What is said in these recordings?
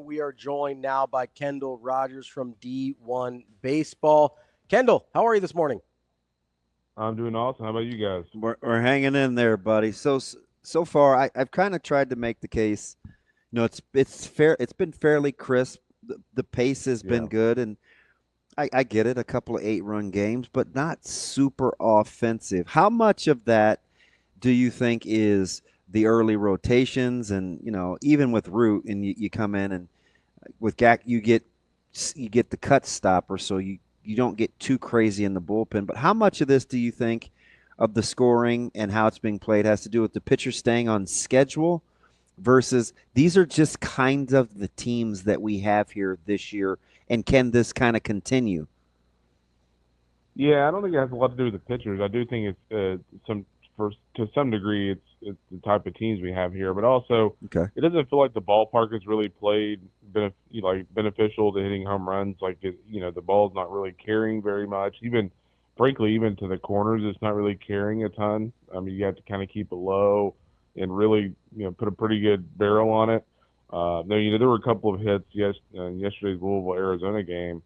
we are joined now by Kendall Rogers from D1Baseball. Kendall, how are you this morning? I'm doing awesome. How about you guys? We're hanging in there, buddy. So far, I've kind of tried to make the case. It's fair. It's been fairly crisp. The pace has been Yeah. good, and I get it. A couple of 8-run games, but not super offensive. How much of that do you think is the early rotations, and even with Root, and you come in and with Gak, you get the cut stopper, so you don't get too crazy in the bullpen. But how much of this do you think of the scoring and how it's being played has to do with the pitcher staying on schedule versus these are just kind of the teams that we have here this year, and can this kind of continue? Yeah, I don't think it has a lot to do with the pitchers. I do think it's to some degree it's the type of teams we have here, but also Okay. it doesn't feel like the ballpark has really played beneficial to hitting home runs. The ball's not really carrying very much. Even frankly, even to the corners, it's not really carrying a ton. I mean, you have to kind of keep it low and really put a pretty good barrel on it. There were a couple of hits yesterday's Louisville Arizona game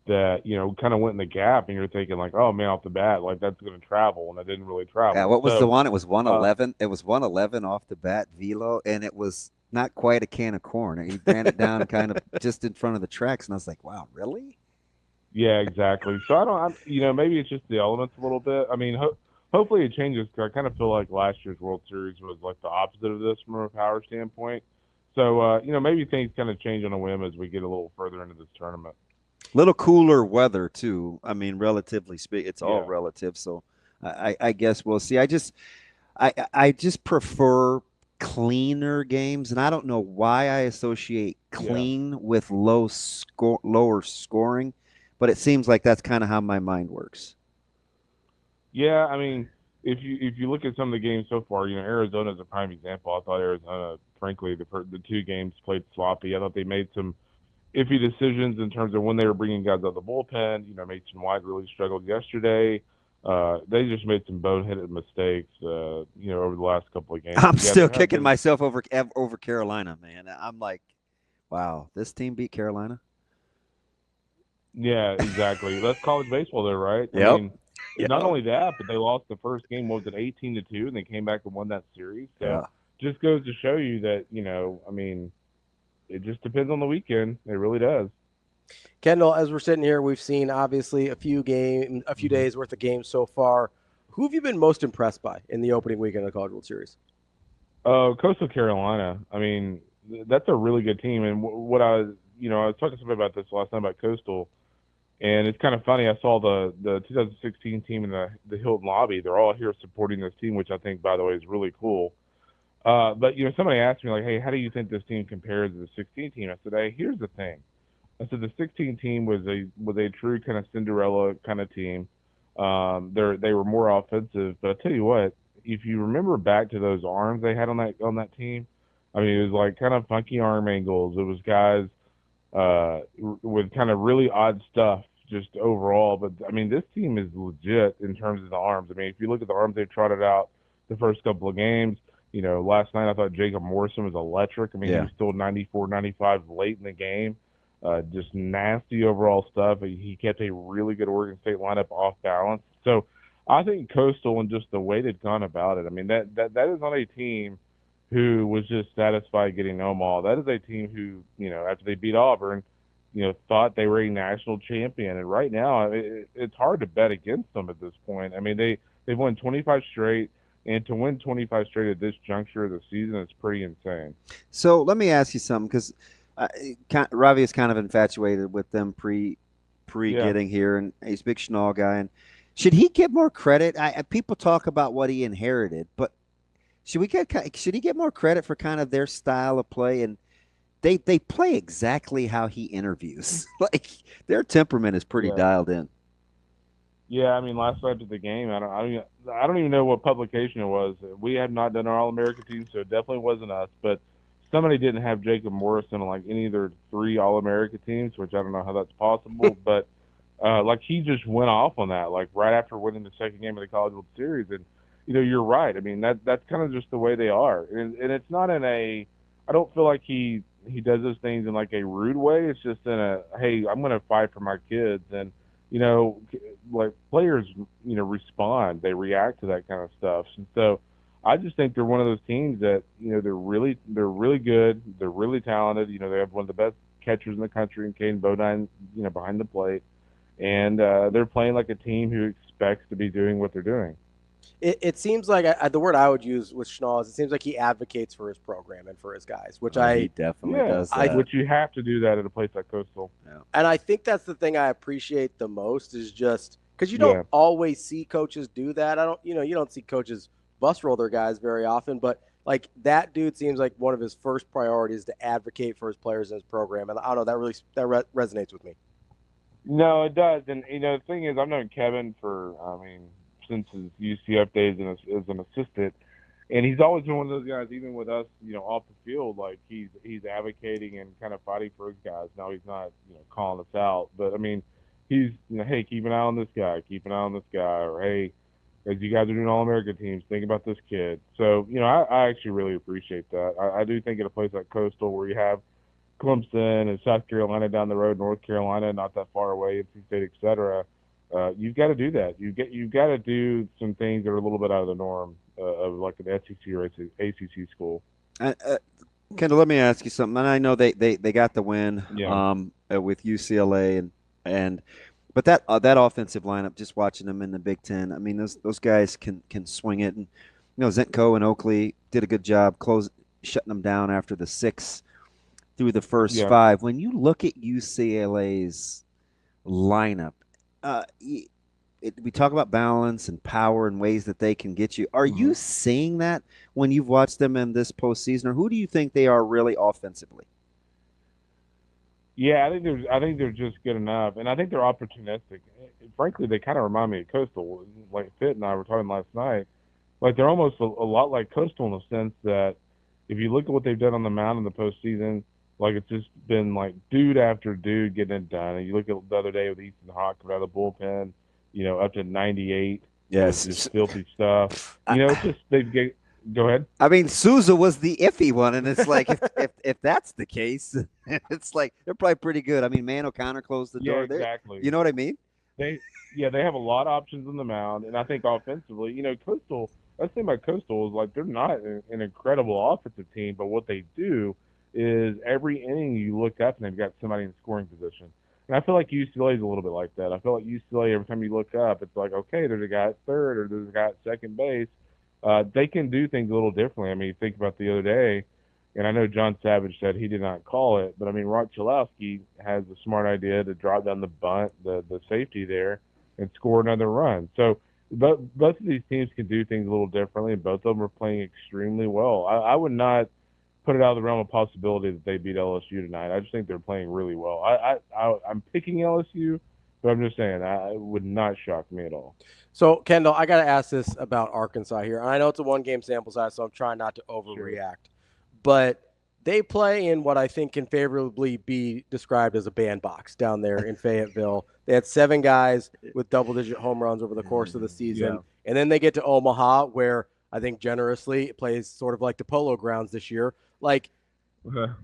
that kind of went in the gap, and you're thinking like, oh man, off the bat, like that's going to travel, and it didn't really Yeah, travel. what was the So, one? It was uh, 111. It was 111 off the bat velo, and it was not quite a can of corn. He ran it down kind of just in front of the tracks, and I was like, "Wow, really?" yeah, exactly. So maybe it's just the elements a little bit. I mean, hopefully it changes. 'Cause I kind of feel like last year's World Series was like the opposite of this from a power standpoint. So, maybe things kind of change on a whim as we get a little further into this tournament. Little cooler weather too. I mean, relatively speaking, it's all Yeah, relative. So, I guess we'll see. I just prefer cleaner games, and I don't know why I associate yeah. clean with lower scoring, but it seems like that's kind of how my mind works. Yeah, I mean, if you look at some of the games so far, Arizona's a prime example. I thought Arizona, frankly, the two games played sloppy. I thought they made some iffy decisions in terms of when they were bringing guys out of the bullpen. Mason White really struggled yesterday. They just made some boneheaded mistakes, over the last couple of games. I'm But yeah, still there have kicking been. myself over Carolina, man. I'm like, wow, this team beat Carolina. Yeah, exactly. That's college baseball, though, right? I Yep. mean, not Yep. only that, but they lost the first game. What was it, 18-2, and they came back and won that series. So Yeah. just goes to show you that I mean, it just depends on the weekend. It really does. Kendall, as we're sitting here, we've seen obviously a few Hmm. days worth of games so far. Who have you been most impressed by in the opening weekend of the College World Series? Coastal Carolina. I mean, that's a really good team. And what I was talking to somebody about this last night about Coastal, and it's kind of funny. I saw the 2016 team in the Hilton lobby. They're all here supporting this team, which I think, by the way, is really cool. But somebody asked me like, "Hey, how do you think this team compares to the 16 team?" I said, "Hey, here's the thing. I said the 16 team was a true kind of Cinderella kind of team. They were more offensive, but I tell you what, if you remember back to those arms they had on that team, I mean, it was like kind of funky arm angles. It was guys with kind of really odd stuff just overall. But I mean, this team is legit in terms of the arms. I mean, if you look at the arms they've trotted out the first couple of games, last night I thought Jacob Morrison was electric. I mean, he Yeah. was still 94, 95 late in the game. Just nasty overall stuff. He kept a really good Oregon State lineup off balance. So I think Coastal and just the way they've gone about it. I mean, that is not a team who was just satisfied getting Omaha. That is a team who, after they beat Auburn, thought they were a national champion. And right now, it's hard to bet against them at this point. I mean, they've won 25 straight, and to win 25 straight at this juncture of the season is pretty insane. So let me ask you something, because Ravi is kind of infatuated with them pre Yeah. getting here, and he's a big Schnall guy. And should he get more credit? People talk about what he inherited, but should he get more credit for kind of their style of play? And they play exactly how he interviews. Like their temperament is pretty Yeah. dialed in. Yeah, I mean, last night at the game, I don't even know what publication it was. We have not done our All American team, so it definitely wasn't us. But somebody didn't have Jacob Morrison on like any of their three All American teams, which I don't know how that's possible. But like he just went off on that, like right after winning the second game of the College World Series, and you're right. I mean, that's kind of just the way they are, and it's not in a. I don't feel like he he does those things in like a rude way. It's just in a, hey, I'm going to fight for my kids. And, like players, respond, they react to that kind of stuff. And so I just think they're one of those teams that, they're really good. They're really talented. They have one of the best catchers in the country in Caden Bodine, behind the plate. And they're playing like a team who expects to be doing what they're doing. It seems like the word I would use with Schnall is it seems like he advocates for his program and for his guys, which he definitely does that. Which you have to do that at a place like Coastal. Yeah. And I think that's the thing I appreciate the most is just because you don't always see coaches do that. You don't see coaches bus roll their guys very often, but like that dude seems like one of his first priorities to advocate for his players in his program, and I don't know, that resonates with me. No, it does, and the thing is, I've known Kevin for since his UCF days as an assistant, and he's always been one of those guys, even with us, off the field, like he's advocating and kind of fighting for his guys. Now he's not, calling us out, but I mean, he's, hey, keep an eye on this guy, or hey, as you guys are doing All-American teams, think about this kid. So, I actually really appreciate that. I do think at a place like Coastal where you have Clemson and South Carolina down the road, North Carolina not that far away, NC State, et cetera, you've got to do that. You've got to do some things that are a little bit out of the norm of like an SEC or ACC school. Kendall, let me ask you something. And I know they got the win with UCLA but that offensive lineup, just watching them in the Big Ten, I mean those guys can swing it, and Zenko and Oakley did a good job shutting them down after the 6 through the first 5. When you look at UCLA's lineup, we talk about balance and power and ways that they can get you. Are you seeing that when you've watched them in this postseason, or who do you think they are really offensively? Yeah, I think they're just good enough, and I think they're opportunistic. Frankly, they kind of remind me of Coastal. Like Pitt and I were talking last night, like they're almost a lot like Coastal in the sense that if you look at what they've done on the mound in the postseason, like it's just been like dude after dude getting it done. And you look at the other day with Easton Hawk coming out of the bullpen, up to 98. Yes, just filthy stuff. It's just Go ahead. I mean, Souza was the iffy one, and it's like if that's the case, it's like they're probably pretty good. I mean, Man O'Connor closed the door. Exactly. You know what I mean? They have a lot of options on the mound, and I think offensively, Coastal. That's the thing about Coastal is like they're not an incredible offensive team, but what they do is every inning you look up and they've got somebody in scoring position. And I feel like UCLA is a little bit like that. I feel like UCLA, every time you look up, it's like, okay, there's a guy at third or there's a guy at second base. They can do things a little differently. I mean, you think about the other day, and I know John Savage said he did not call it, but I mean, Rock Chalowski has a smart idea to drop down the bunt, the safety there, and score another run. So both of these teams can do things a little differently, and both of them are playing extremely well. I would not put it out of the realm of possibility that they beat LSU tonight. I just think they're playing really well. I'm picking LSU, but I'm just saying it would not shock me at all. So, Kendall, I got to ask this about Arkansas here. And I know it's a one-game sample size, so I'm trying not to overreact. Sure. But they play in what I think can favorably be described as a bandbox down there in Fayetteville. They had 7 guys with double-digit home runs over the course of the season. Yeah. And then they get to Omaha, where I think generously it plays sort of like the Polo Grounds this year. Like,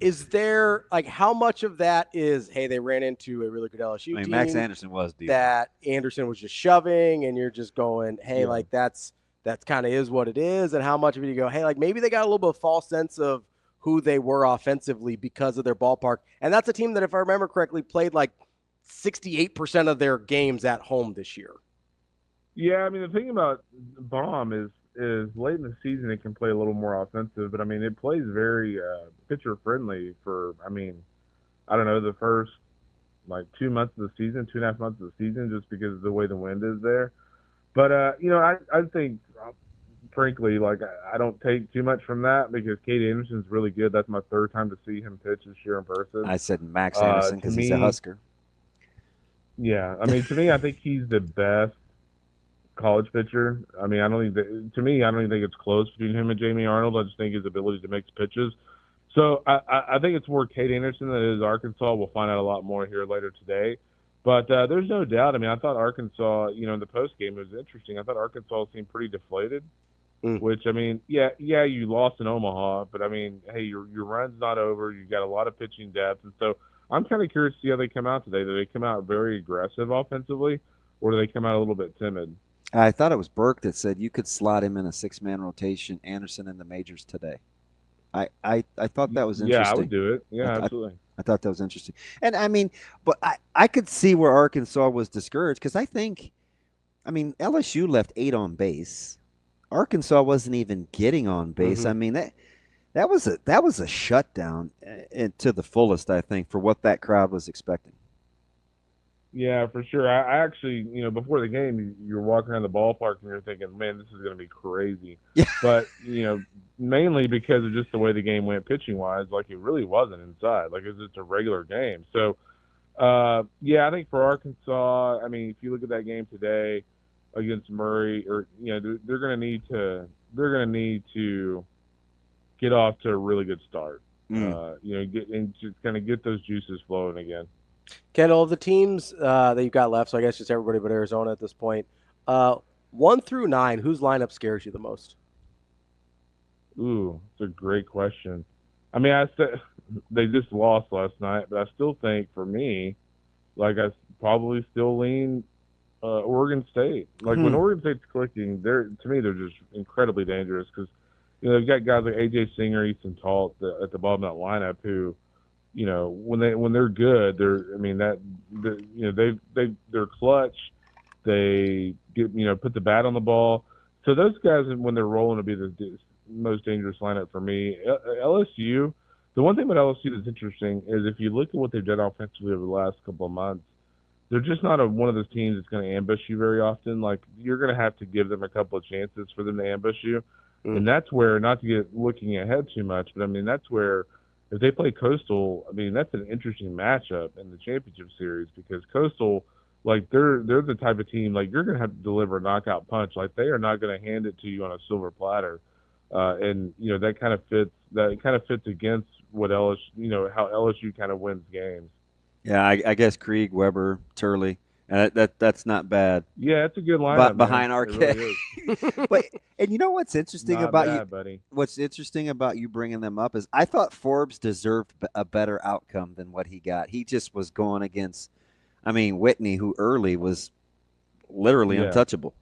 is there, like, how much of that is, hey, they ran into a really good LSU team? Max Anderson was deep. That Anderson was just shoving, and you're just going, hey, like, that's kind of is what it is. And how much of it you go, hey, like, maybe they got a little bit of false sense of who they were offensively because of their ballpark. And that's a team that, if I remember correctly, played like 68% of their games at home this year. Yeah, I mean, the thing about Baum is late in the season it can play a little more offensive, but I mean it plays very pitcher friendly for, I mean, I don't know, the first like 2 months of the season, 2.5 months of the season, just because of the way the wind is there. But I think frankly, like, I don't take too much from that because Cade Anderson's really good. That's my 3rd time to see him pitch this year in person. I said Max Anderson because he's a Husker. Yeah, I mean, to me, I think he's the best college pitcher. I mean, I don't even think it's close between him and Jamie Arnold. I just think his ability to make pitches. So I think it's more Cade Anderson than it is Arkansas. We'll find out a lot more here later today. But there's no doubt. I mean, I thought Arkansas, in the post game, it was interesting. I thought Arkansas seemed pretty deflated. Which, I mean, yeah, you lost in Omaha, but I mean, hey, your run's not over. You got a lot of pitching depth, and so I'm kind of curious to see how they come out today. Do they come out very aggressive offensively, or do they come out a little bit timid? I thought it was Burke that said you could slot him in a six-man rotation. Anderson in the majors today. I thought that was Yeah, I would interesting. do it. I, Yeah, I absolutely. I thought that was interesting. And I mean, but I could see where Arkansas was discouraged because I mean, LSU left 8 on base. Arkansas wasn't even getting on base. I mean that was a shutdown to the fullest. I think for what that crowd was expecting. Yeah, for sure. I actually, before the game, you're walking around the ballpark and you're thinking, man, this is going to be crazy. Yeah. But, mainly because of just the way the game went pitching wise, like it really wasn't inside. Like it was just a regular game. So, yeah, I think for Arkansas, I mean, if you look at that game today against Murray, or they're going to need to get off to a really good start. Get and just kind of get those juices flowing again. Kendall, of the teams that you've got left, so I guess just everybody but Arizona at this point, 1 through 9, whose lineup scares you the most? Ooh, it's a great question. I mean, I said they just lost last night, but I still think for me, like I probably still lean Oregon State. Like when Oregon State's clicking, to me they're just incredibly dangerous because they've got guys like AJ Singer, Easton Talt at the bottom of that lineup who when they're good, they're I mean that they're clutch. They get put the bat on the ball. So those guys when they're rolling will be the most dangerous lineup for me. LSU. The one thing about LSU that's interesting is if you look at what they've done offensively over the last couple of months, they're just not one of those teams that's going to ambush you very often. Like you're going to have to give them a couple of chances for them to ambush you, and that's where not to get looking ahead too much, but I mean that's where if they play Coastal, I mean that's an interesting matchup in the championship series because Coastal, like they're the type of team like you're going to have to deliver a knockout punch. Like they are not going to hand it to you on a silver platter, and that kind of fits against what LSU how LSU kind of wins games. Yeah, I guess Krieg, Weber, Turley. That's not bad. Yeah, it's a good But lineup, man. behind It RK. really is. But and you know what's interesting Not about you? bad, buddy. What's interesting about you bringing them up is I thought Forbes deserved a better outcome than what he got. He just was going against, I mean, Whitney, who early was literally Yeah. untouchable.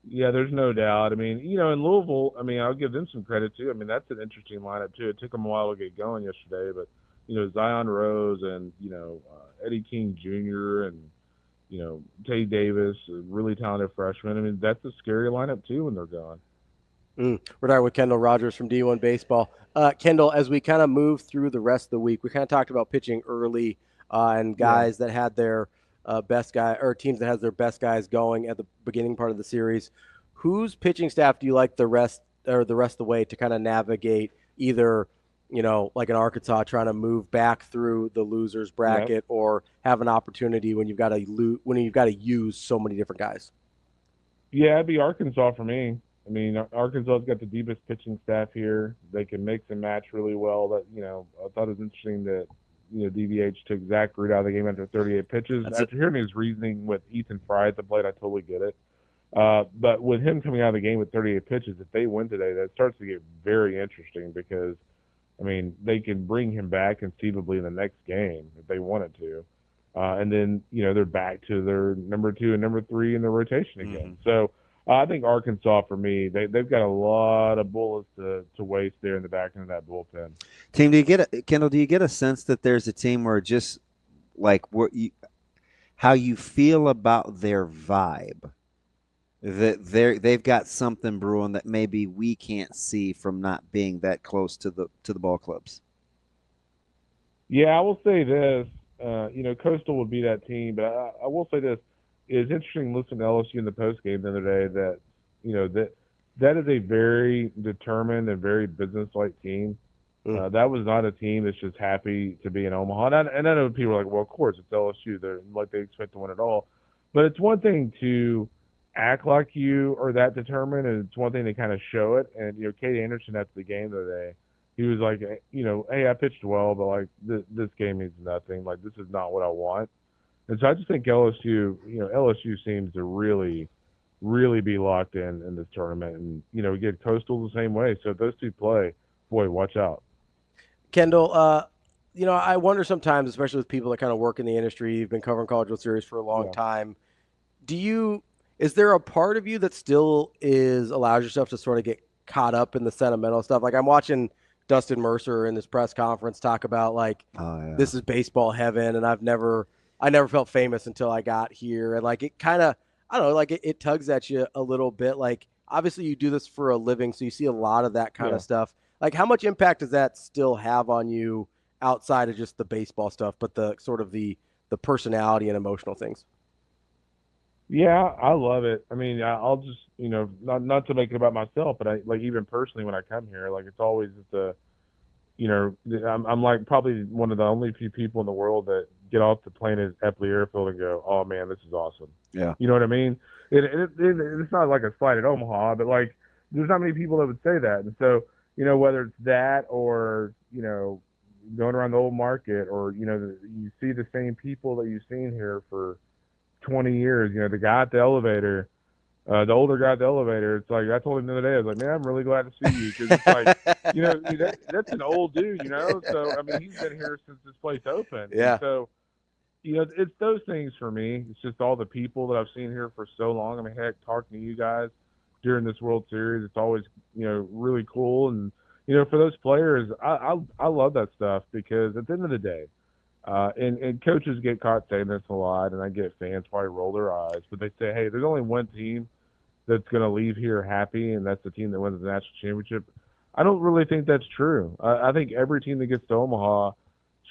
Yeah, there's no doubt. I mean, in Louisville, I mean, I'll give them some credit too. I mean, that's an interesting lineup too. It took them a while to get going yesterday, but Zion Rose and Eddie King Jr. and Tay Davis, a really talented freshman. I mean, that's a scary lineup too when they're gone. We're talking with Kendall Rogers from D1Baseball. Kendall, as we kind of move through the rest of the week, we kind of talked about pitching early and guys that had their best guy or teams that has their best guys going at the beginning part of the series. Whose pitching staff do you like the rest of the way to kind of navigate either, like an Arkansas trying to move back through the losers bracket or have an opportunity when you've got to use so many different guys? Yeah, it'd be Arkansas for me. I mean, Arkansas's got the deepest pitching staff here. They can mix and match really well. That I thought it was interesting that DVH took Zach Root out of the game after 38 pitches. After hearing his reasoning with Ethan Fry at the plate, I totally get it. But with him coming out of the game with 38 pitches, if they win today, that starts to get very interesting because, I mean, they can bring him back conceivably in the next game if they wanted to. And then, they're back to their number 2 and number 3 in the rotation again. So I think Arkansas, for me, they've got a lot of bullets to waste there in the back end of that bullpen. Team, Kendall? Do you get a sense that there's a team where just like how you feel about their vibe, that they've got something brewing that maybe we can't see from not being that close to the ball clubs? Yeah, I will say this. Coastal would be that team, but I will say this. It's interesting listening to LSU in the post game the other day that that is a very determined and very business-like team. That was not a team that's just happy to be in Omaha. And I know people are like, well, of course, it's LSU. They're like they expect to win it all. But it's one thing to act like you are that determined, and it's one thing to kind of show it. And Kate Anderson after the game the other day, he was like, hey, I pitched well, but like this game means nothing. Like this is not what I want. And so I just think LSU seems to really really be locked in this tournament. And, we get Coastal the same way. So if those two play, boy, watch out. Kendall, I wonder sometimes, especially with people that kind of work in the industry, you've been covering College World Series for a long time. Is there a part of you that still allows yourself to sort of get caught up in the sentimental stuff? Like I'm watching Dustin Mercer in this press conference talk about this is baseball heaven, and I never felt famous until I got here, and like it kind of, I don't know, like it tugs at you a little bit. Like obviously you do this for a living, so you see a lot of that kind of stuff. Like how much impact does that still have on you outside of just the baseball stuff, but the sort of the personality and emotional things? Yeah, I love it. I mean, I'll just, not to make it about myself, but even personally when I come here, like it's always I'm like probably one of the only few people in the world that get off the plane at Eppley Airfield and go, "Oh man, this is awesome." Yeah. You know what I mean? It's not like a slight at Omaha, but like there's not many people that would say that. And so, whether it's that or, going around the old market or, you see the same people that you've seen here for 20 years, the guy at the elevator, the older guy at the elevator, it's like I told him the other day, I was like, man, I'm really glad to see you because it's like, that's an old dude, So I mean, he's been here since this place opened. Yeah. And so, it's those things for me. It's just all the people that I've seen here for so long. I mean, heck, talking to you guys during this World Series, it's always really cool. And for those players, I love that stuff because at the end of the day. And coaches get caught saying this a lot, and I get fans probably roll their eyes, but they say, hey, there's only one team that's going to leave here happy, and that's the team that wins the national championship. I don't really think that's true. I think every team that gets to Omaha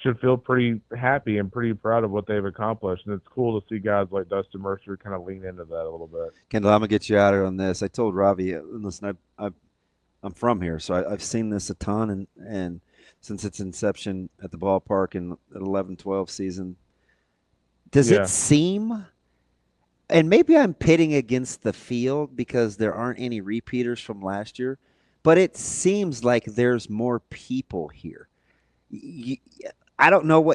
should feel pretty happy and pretty proud of what they've accomplished, and it's cool to see guys like Dustin Mercer kind of lean into that a little bit. Kendall, I'm going to get you out here on this. I told Ravi, listen, I'm from here, so I've seen this a ton, and since its inception at the ballpark in the 11-12 season. Does it seem, and maybe I'm pitting against the field because there aren't any repeaters from last year, but it seems like there's more people here. I don't know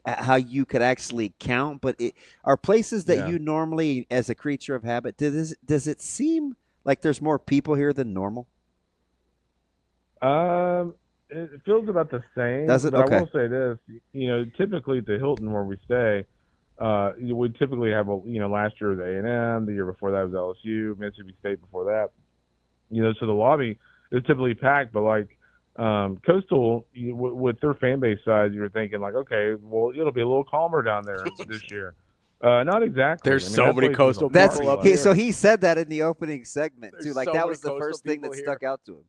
how you could actually count, but are places that you normally, as a creature of habit, does it seem like there's more people here than normal? It feels about the same. Does it? But Okay. I will say this, typically at the Hilton where we stay, we typically have last year was A&M, the year before that was LSU, Mississippi State before that. So the lobby is typically packed, but like Coastal, with their fan base size, you're thinking like, okay, well, it'll be a little calmer down there this year. Not exactly. There's so many Coastal people up here. So he said that in the opening segment too. There's like so that many was the Coastal first thing that people stuck here. out to him.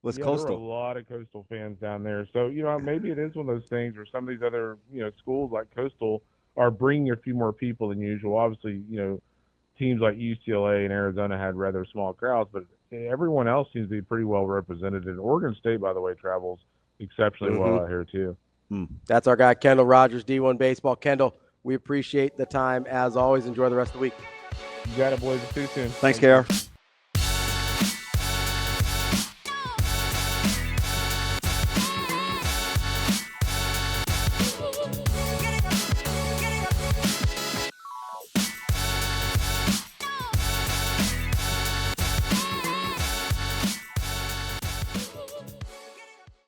Was There Coastal. were a lot of Coastal fans down there. So, maybe it is one of those things where some of these other, schools like Coastal are bringing a few more people than usual. Obviously, teams like UCLA and Arizona had rather small crowds, but everyone else seems to be pretty well represented. And Oregon State, by the way, travels exceptionally well out here too. That's our guy, Kendall Rogers, D1Baseball. Kendall, we appreciate the time as always. Enjoy the rest of the week. You got it, boys. See you soon. Thanks, KR.